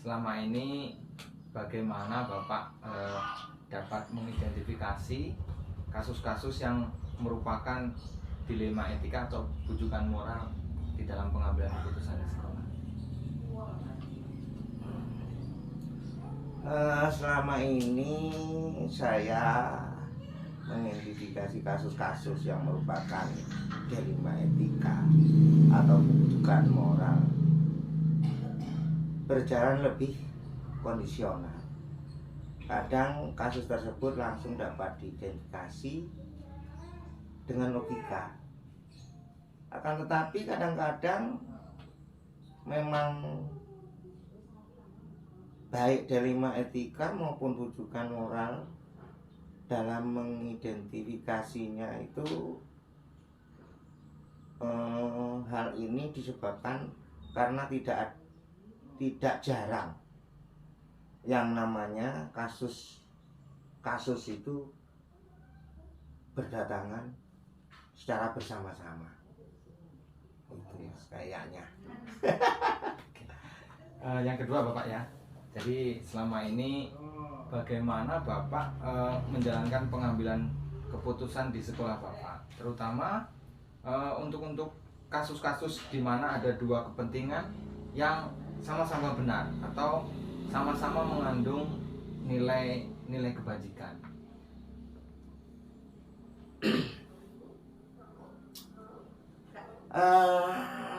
selama ini bagaimana Bapak dapat mengidentifikasi kasus-kasus yang merupakan dilema etika atau bujukan moral di dalam pengambilan keputusan di sekolah? Selama ini saya mengidentifikasi kasus-kasus yang merupakan dilema etika atau bujukan moral berjalan lebih kondisional. Kadang kasus tersebut langsung dapat diidentifikasi dengan logika. Akan tetapi kadang-kadang memang baik dilema etika maupun bujukan moral dalam mengidentifikasinya itu hal ini disebabkan karena tidak jarang yang namanya kasus itu berdatangan secara bersama-sama. Itu kayaknya. Yang kedua Bapak ya, jadi selama ini bagaimana Bapak menjalankan pengambilan keputusan di sekolah Bapak, terutama untuk kasus-kasus di mana ada dua kepentingan yang sama-sama benar atau sama-sama mengandung nilai kebajikan.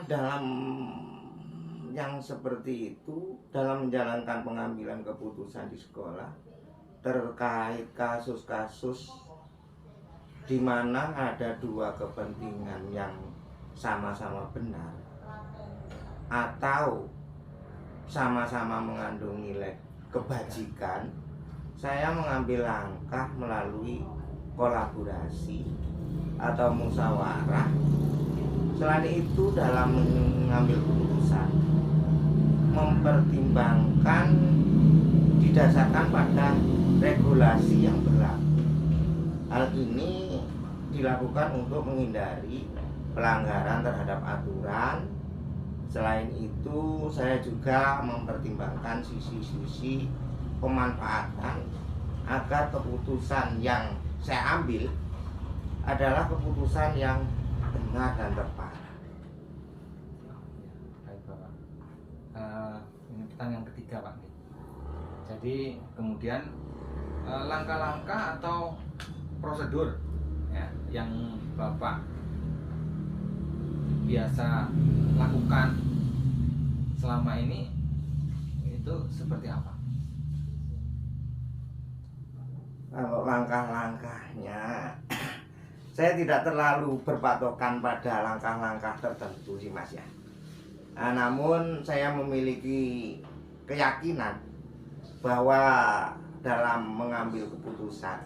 Dalam yang seperti itu, dalam menjalankan pengambilan keputusan di sekolah terkait kasus-kasus di mana ada dua kepentingan yang sama-sama benar atau sama-sama mengandung nilai kebajikan, saya mengambil langkah melalui kolaborasi atau musyawarah. Selain itu, dalam mengambil keputusan mempertimbangkan didasarkan pada regulasi yang berlaku. Hal ini dilakukan untuk menghindari pelanggaran terhadap aturan. Selain itu, saya juga mempertimbangkan sisi-sisi pemanfaatan agar keputusan yang saya ambil adalah keputusan yang benar dan tepat. Baik Bapak. Ini pertanyaan ketiga Pak. Jadi kemudian langkah-langkah atau prosedur ya, yang Bapak biasa lakukan selama ini itu seperti apa? Kalau langkah-langkahnya saya tidak terlalu berpatokan pada langkah-langkah tertentu sih Mas ya. Namun saya memiliki keyakinan bahwa dalam mengambil keputusan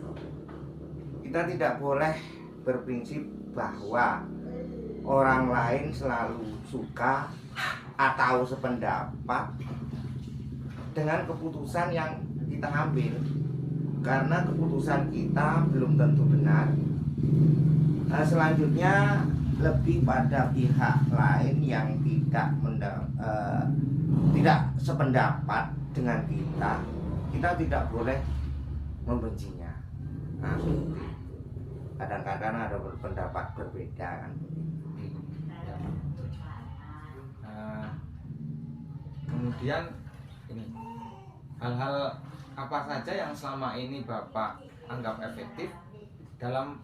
kita tidak boleh berprinsip bahwa orang lain selalu suka atau sependapat dengan keputusan yang kita ambil, karena keputusan kita belum tentu benar. Selanjutnya lebih pada pihak lain yang tidak sependapat dengan kita tidak boleh membencinya. Kadang-kadang ada pendapat berbeda kan. Kemudian ini hal-hal apa saja yang selama ini Bapak anggap efektif dalam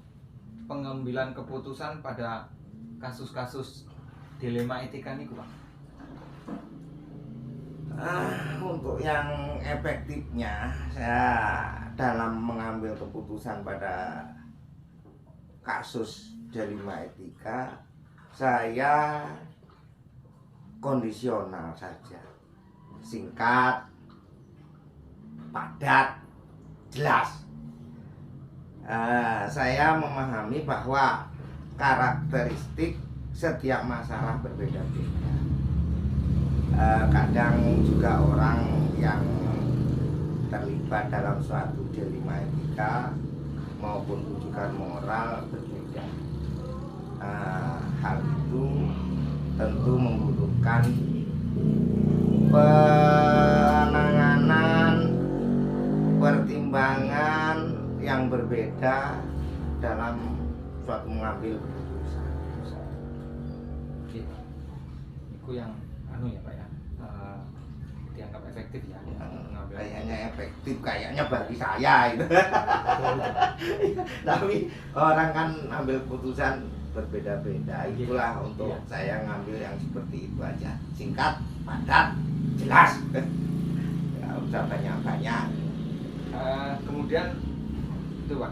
pengambilan keputusan pada kasus-kasus dilema etika ini Pak? Untuk yang efektifnya, saya dalam mengambil keputusan pada kasus dilema etika, saya kondisional saja, singkat, padat, jelas. Saya memahami bahwa karakteristik setiap masalah berbeda-beda. Kadang juga orang yang terlibat dalam suatu dilema etika maupun bujukan moral berbeda. Hal itu tentu membutuhkan berbeda dalam suatu mengambil keputusan. Oke, itu yang anu ya Pak ya, dianggap efektif ya mengambil. Kayaknya efektif, kayaknya bagi saya itu. Tapi orang kan ambil keputusan berbeda-beda. Itulah untuk saya ngambil yang seperti itu aja, singkat, padat, jelas. Nggak usah banyak-banyak. Kemudian itu Pak,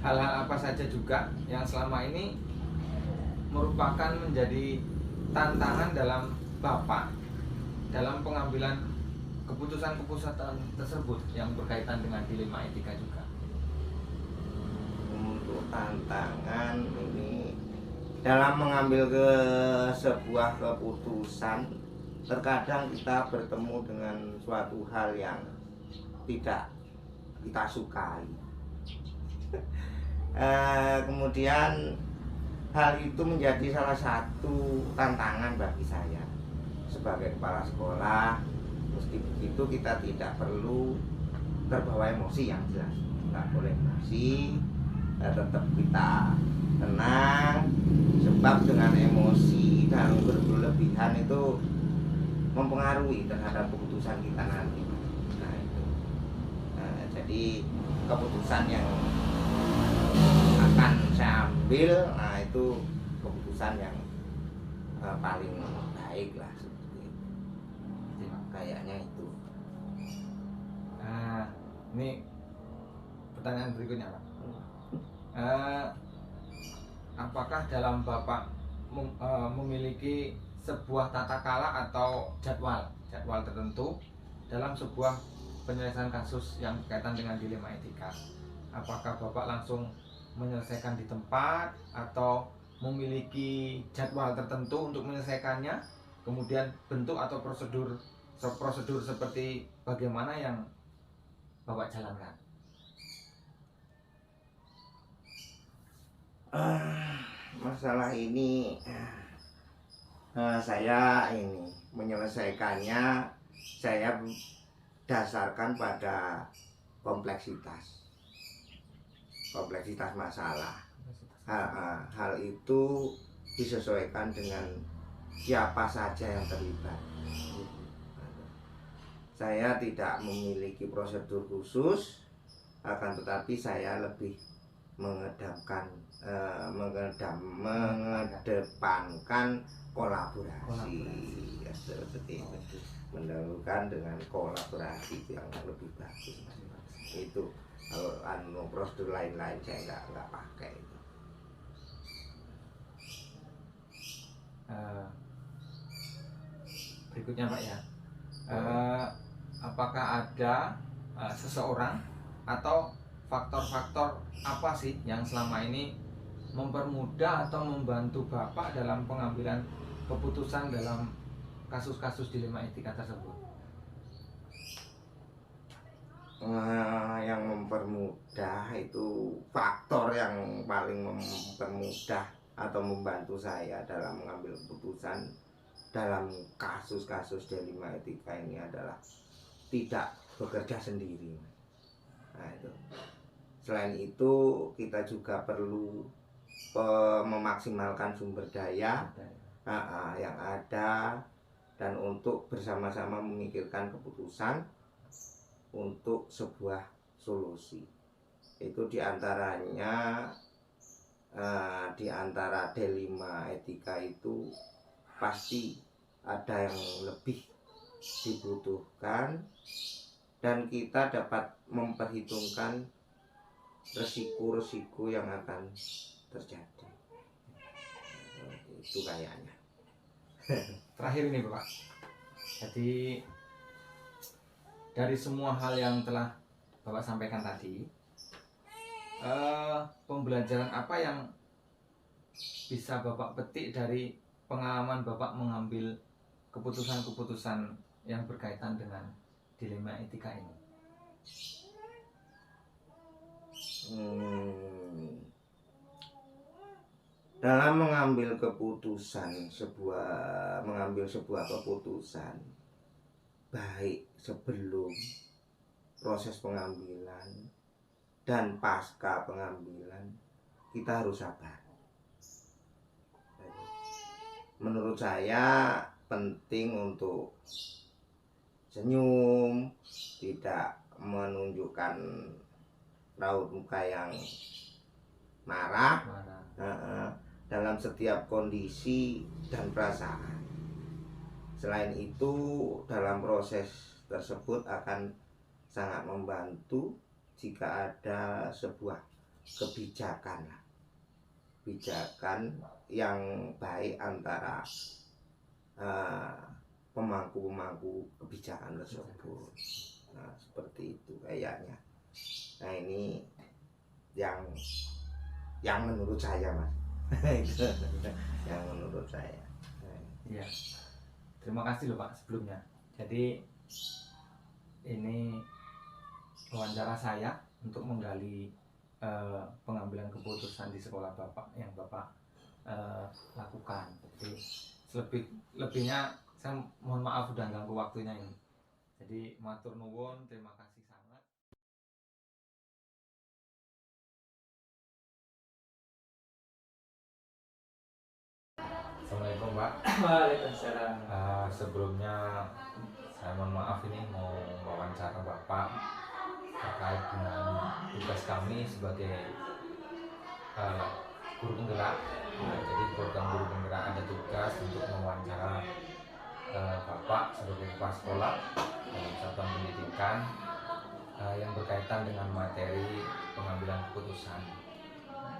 hal-hal apa saja juga yang selama ini merupakan menjadi tantangan dalam Bapak dalam pengambilan keputusan-keputusan tersebut yang berkaitan dengan dilema etika juga. Untuk tantangan ini dalam mengambil sebuah keputusan, terkadang kita bertemu dengan suatu hal yang tidak kita sukai. Kemudian hal itu menjadi salah satu tantangan bagi saya sebagai kepala sekolah. Meski begitu kita tidak perlu terbawa emosi, yang jelas nggak boleh emosi, tetap kita tenang, sebab dengan emosi dan berlebihan itu mempengaruhi terhadap keputusan kita nanti. Nah itu, jadi keputusan yang akan saya ambil, nah itu keputusan yang paling baik lah, seperti itu. Kayaknya itu. Nah, ini pertanyaan berikutnya Pak. Apakah dalam Bapak memiliki sebuah tata kala atau jadwal tertentu dalam sebuah penyelesaian kasus yang berkaitan dengan dilema etika? Apakah Bapak langsung menyelesaikan di tempat atau memiliki jadwal tertentu untuk menyelesaikannya, kemudian bentuk atau prosedur seperti bagaimana yang Bapak jalankan? Masalah ini saya ini menyelesaikannya, saya dasarkan pada kompleksitas masalah. Hal itu disesuaikan dengan siapa saja yang terlibat. Saya tidak memiliki prosedur khusus, akan tetapi saya lebih mengedepankan kolaborasi. Ya, seperti itu. Mendahulukan dengan kolaborasi itu yang lebih bagus. Itu kalau prosedur lain-lain saya nggak pakai itu. Berikutnya Pak ya, apakah ada seseorang atau faktor-faktor apa sih yang selama ini mempermudah atau membantu Bapak dalam pengambilan keputusan dalam kasus-kasus dilema etika tersebut? Yang mempermudah itu, faktor yang paling mempermudah atau membantu saya dalam mengambil keputusan dalam kasus-kasus dilema etika ini adalah tidak bekerja sendiri. Nah itu. Selain itu kita juga perlu memaksimalkan sumber daya yang ada dan untuk bersama-sama memikirkan keputusan untuk sebuah solusi. Itu diantaranya di antara dilema etika itu pasti ada yang lebih dibutuhkan dan kita dapat memperhitungkan resiko-resiko yang akan terjadi. Itu kayaknya. Terakhir ini Bapak, jadi dari semua hal yang telah Bapak sampaikan tadi, pembelajaran apa yang bisa Bapak petik dari pengalaman Bapak mengambil keputusan-keputusan yang berkaitan dengan dilema etika ini? Dalam mengambil sebuah keputusan, baik sebelum proses pengambilan dan pasca pengambilan kita harus sabar. Menurut saya penting untuk senyum, tidak menunjukkan raut muka yang marah dalam setiap kondisi dan perasaan. Selain itu, dalam proses tersebut akan sangat membantu jika ada sebuah kebijakan yang baik antara pemangku kebijakan tersebut. Nah, seperti itu kayaknya. Nah, ini yang menurut saya, Mas. Yang menurut saya. Iya. Terima kasih loh Pak sebelumnya. Jadi ini wawancara saya untuk menggali pengambilan keputusan di sekolah Bapak yang Bapak lakukan. Jadi lebihnya saya mohon maaf udah ganggu waktunya ini. Jadi matur nuwun, terima kasih sangat. Assalamualaikum Pak. Waalaikumsalam. Sebelumnya saya mohon maaf ini mau wawancara Bapak terkait dengan tugas kami sebagai guru penggerak. Jadi program guru penggerak ada tugas untuk mewawancara Bapak sebagai kepala sekolah dalam satuan pendidikan yang berkaitan dengan materi pengambilan keputusan.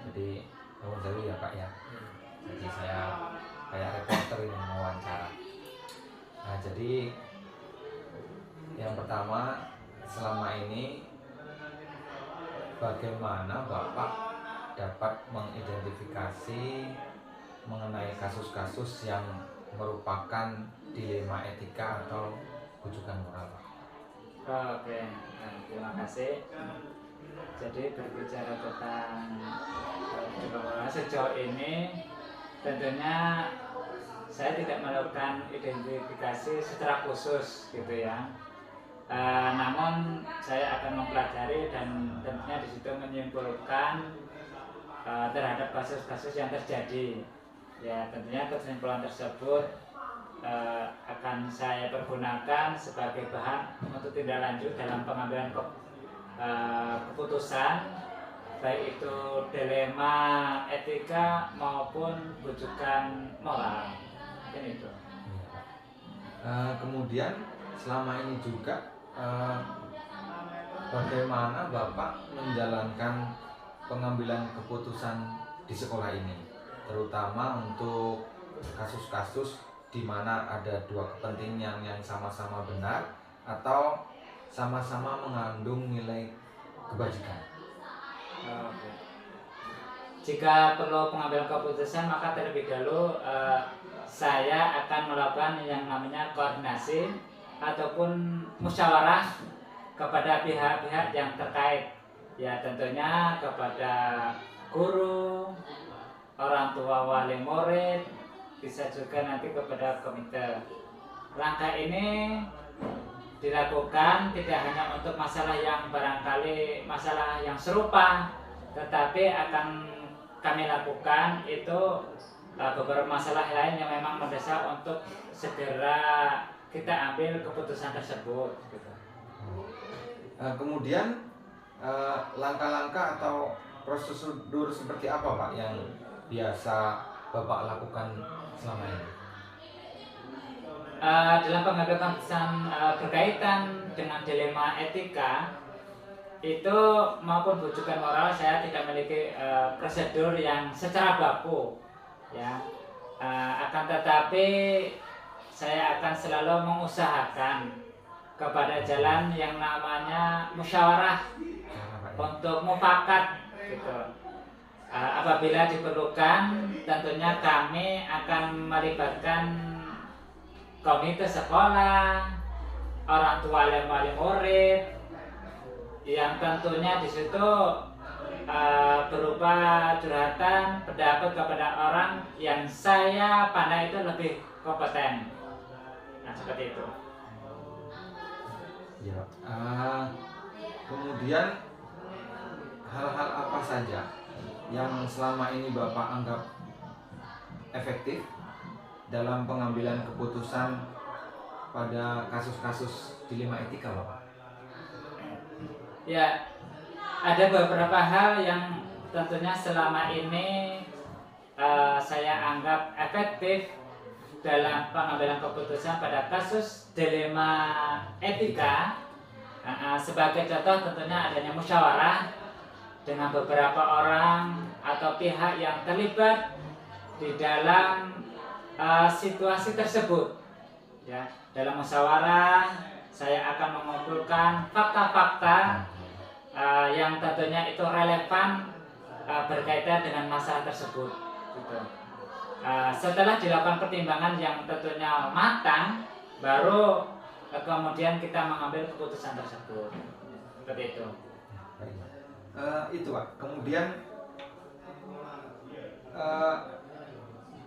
Jadi mohon jauh ya Pak ya. Jadi saya kayak reporter ini mewawancara. Nah, jadi yang pertama, selama ini bagaimana Bapak dapat mengidentifikasi mengenai kasus-kasus yang merupakan dilema etika atau rujukan moral, Pak? Oke, terima kasih. Jadi berbicara tentang sejauh ini tentunya saya tidak melakukan identifikasi secara khusus gitu ya. Namun saya akan mempelajari dan tentunya di situ menyimpulkan terhadap kasus-kasus yang terjadi. Ya tentunya kesimpulan tersebut akan saya pergunakan sebagai bahan untuk tindak lanjut dalam pengambilan keputusan, baik itu dilema etika maupun rujukan moral. Mungkin itu. Kemudian selama ini juga bagaimana Bapak menjalankan pengambilan keputusan di sekolah ini, terutama untuk kasus-kasus di mana ada dua kepentingan yang sama-sama benar atau sama-sama mengandung nilai kebajikan. Oke. Jika perlu pengambilan keputusan, maka terlebih dahulu saya akan melakukan yang namanya koordinasi ataupun musyawarah kepada pihak-pihak yang terkait. Ya tentunya kepada guru, orang tua wali murid, bisa juga nanti kepada komite. Langkah ini dilakukan tidak hanya untuk masalah yang barangkali masalah yang serupa, tetapi akan kami lakukan itu beberapa masalah lain yang memang mendesak untuk segera kita ambil keputusan tersebut gitu. Kemudian langkah-langkah atau prosedur seperti apa Pak yang biasa Bapak lakukan selama ini? Dalam pengambilan keputusan berkaitan dengan dilema etika itu maupun rujukan moral, saya tidak memiliki prosedur yang secara baku ya. Akan tetapi saya akan selalu mengusahakan kepada jalan yang namanya musyawarah untuk mufakat gitu. Apabila diperlukan, tentunya kami akan melibatkan komite sekolah, orang tua wali murid, yang tentunya di situ berupa curhatan pendapat kepada orang yang saya pandang itu lebih kompeten. Nah seperti itu. Ya. Kemudian hal-hal apa saja yang selama ini Bapak anggap efektif dalam pengambilan keputusan pada kasus-kasus dilema etika, Bapak? Ya, ada beberapa hal yang tentunya selama ini saya anggap efektif dalam pengambilan keputusan pada kasus dilema etika. Sebagai contoh tentunya adanya musyawarah dengan beberapa orang atau pihak yang terlibat di dalam situasi tersebut. Ya, dalam musyawarah saya akan mengumpulkan fakta-fakta yang tentunya itu relevan berkaitan dengan masalah tersebut. Gitu. Setelah dilakukan pertimbangan yang tentunya matang, baru kemudian kita mengambil keputusan tersebut. Seperti itu. Itu Pak. Kemudian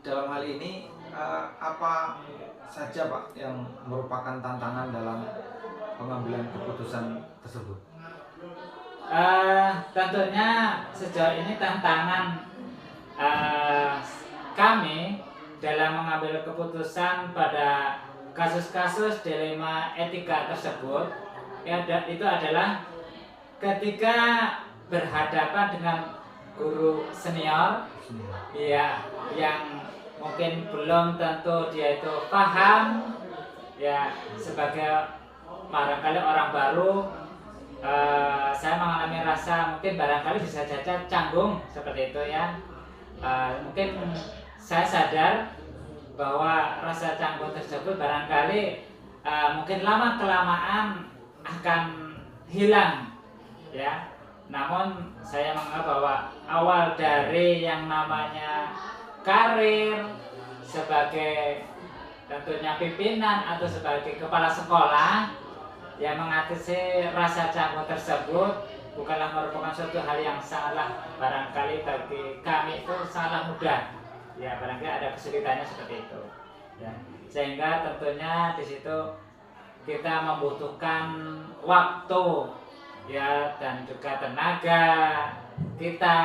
dalam hal ini apa saja Pak yang merupakan tantangan dalam pengambilan keputusan tersebut? Tentunya sejauh ini tantangan kami dalam mengambil keputusan pada kasus-kasus dilema etika tersebut itu adalah ketika berhadapan dengan guru senior ya, yang mungkin belum tentu dia itu paham ya, sebagai barangkali orang baru. Saya mengalami rasa mungkin barangkali bisa saja canggung seperti itu ya. Mungkin saya sadar bahwa rasa canggung tersebut barangkali mungkin lama kelamaan akan hilang ya. Namun saya menganggap bahwa awal dari yang namanya karir sebagai tentunya pimpinan atau sebagai kepala sekolah yang mengatasi rasa canggung tersebut bukanlah merupakan suatu hal yang sangatlah barangkali bagi kami itu sangatlah mudah ya, barangkali ada kesulitannya seperti itu ya. Sehingga tentunya di situ kita membutuhkan waktu ya, dan juga tenaga kita,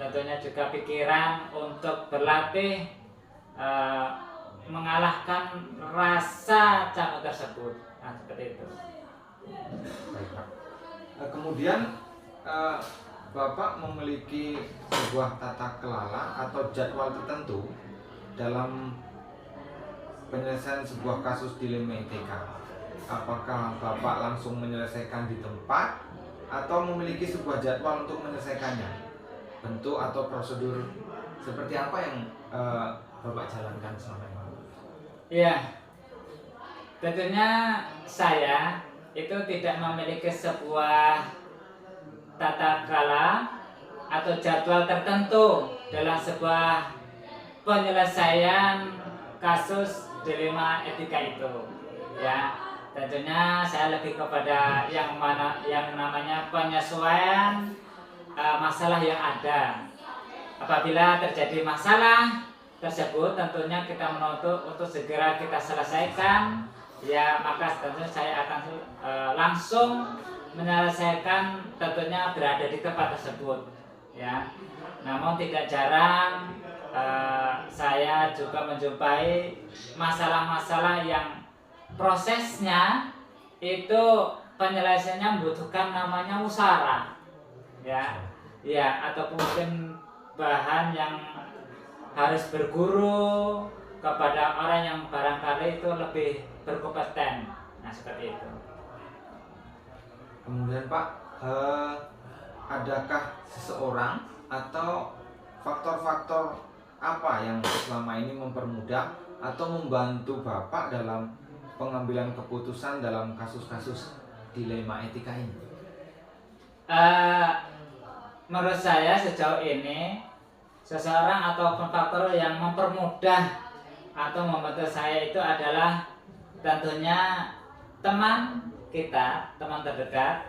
tentunya juga pikiran untuk berlatih mengalahkan rasa canggung tersebut. Nah, seperti itu. Baik, Pak. Kemudian Bapak memiliki sebuah tata kelola atau jadwal tertentu dalam penyelesaian sebuah kasus dilema etika. Apakah Bapak langsung menyelesaikan di tempat atau memiliki sebuah jadwal untuk menyelesaikannya? Bentuk atau prosedur seperti apa yang Bapak jalankan selama ini? Iya, tentunya saya itu tidak memiliki sebuah tata kelola atau jadwal tertentu dalam sebuah penyelesaian kasus dilema etika itu ya. Tentunya saya lebih kepada yang namanya penyesuaian masalah yang ada. Apabila terjadi masalah tersebut, tentunya kita menuntut untuk segera kita selesaikan ya, maka tentunya saya akan langsung menyelesaikan, tentunya berada di tempat tersebut ya. Namun tidak jarang saya juga menjumpai masalah-masalah yang prosesnya itu penyelesaiannya membutuhkan namanya musyawarah ya, ya, ataupun mungkin bahan yang harus berguru kepada orang yang barangkali itu lebih berkompeten. Nah, seperti itu. Kemudian Pak, adakah seseorang atau faktor-faktor apa yang selama ini mempermudah atau membantu Bapak dalam pengambilan keputusan dalam kasus-kasus dilema etika ini? Menurut saya sejauh ini seseorang ataupun faktor yang mempermudah atau membantu saya itu adalah tentunya teman kita, teman terdekat,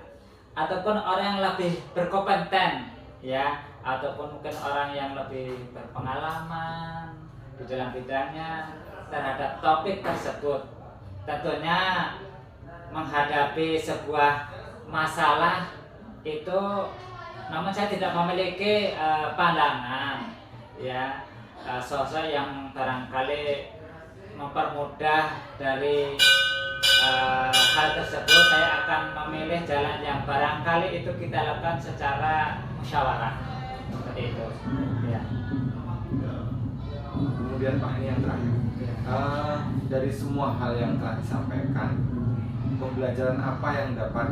ataupun orang yang lebih berkompeten ya, ataupun mungkin orang yang lebih berpengalaman di dalam bidangnya terhadap topik tersebut. Tentunya menghadapi sebuah masalah itu namun saya tidak memiliki pandangan ya sosok yang barangkali mempermudah dari hal tersebut. Saya akan memilih jalan yang barangkali itu kita lakukan secara musyawarah seperti itu ya. Kemudian Pak, ini yang terakhir. Dari semua hal yang telah disampaikan, pembelajaran apa yang dapat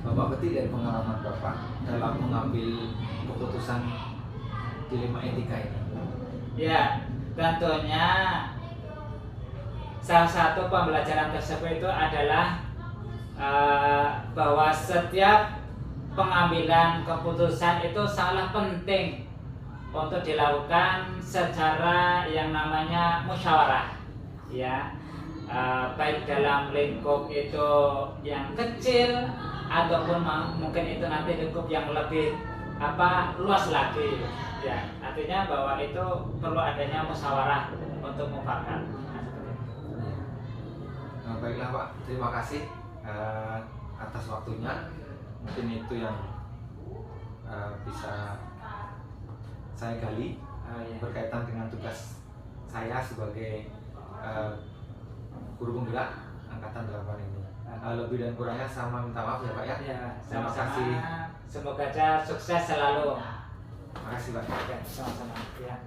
Bapak petik dari pengalaman Bapak dalam mengambil keputusan dilema etika ini? Ya, tentunya salah satu pembelajaran tersebut itu adalah bahwa setiap pengambilan keputusan itu sangat penting untuk dilakukan secara yang namanya musyawarah ya, baik dalam lingkup itu yang kecil ataupun mungkin itu nanti lingkup yang lebih luas lagi ya. Artinya bahwa itu perlu adanya musyawarah untuk mufakat. Baiklah Pak, terima kasih atas waktunya. Mungkin itu yang bisa saya gali berkaitan dengan tugas saya sebagai guru penggerak angkatan 8 ini. Lebih dan kurangnya sama minta maaf ya Pak ya. Terima kasih. Semoga aja sukses selalu. Terima kasih Pak. Sama-sama ya.